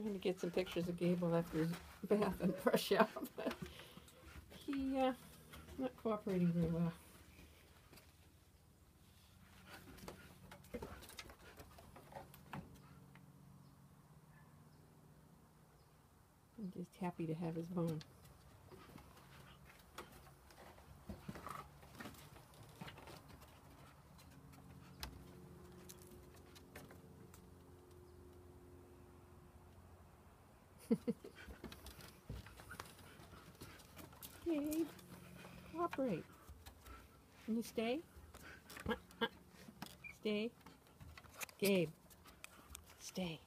Trying to get some pictures of Gable after his bath and fresh out, but he not cooperating very well. I'm just happy to have his bone. Gabe, cooperate. Can you stay? Stay. Gabe, stay.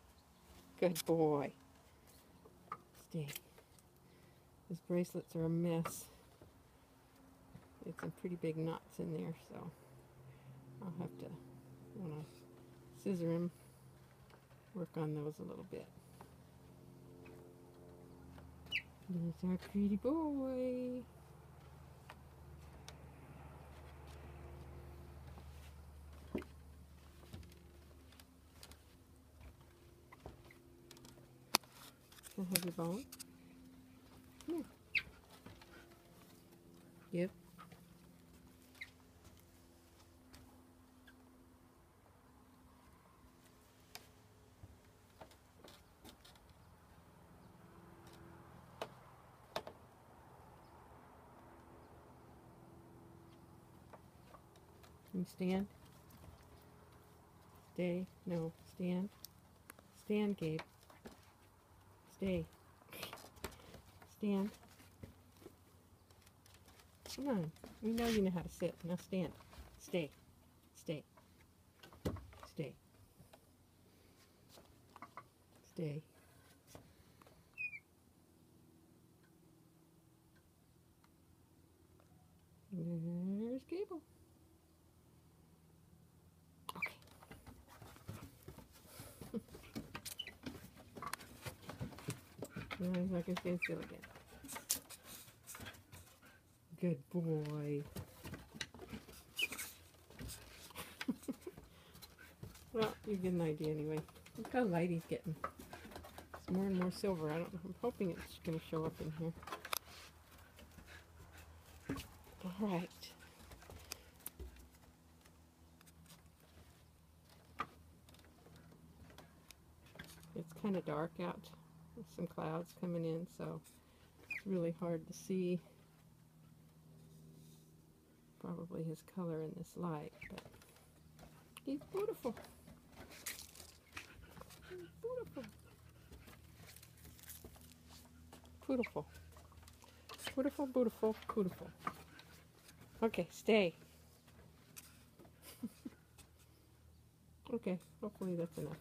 Good boy. Stay. His bracelets are a mess. There's some pretty big knots in there, so I'll have to, when I scissor him, work on those a little bit. There's our pretty boy. Can I have your bone? Come here. Yep. Can you stand? Stay. No. Stand. Stand, Gabe. Stay. Stand. Come on. We know you know how to sit. Now stand. Stay. Stay. Stay. Stay. There's Gable. Okay. Now he's not going to stand still again. Good boy. Well, you get an idea anyway. Look how light he's getting. It's more and more silver. I don't know. I'm hoping it's going to show up in here. All right. It's kind of dark out with some clouds coming in, so it's really hard to see probably his color in this light, but he's beautiful. He's beautiful. Beautiful. Beautiful, beautiful, beautiful. Okay, stay. Okay, hopefully that's enough.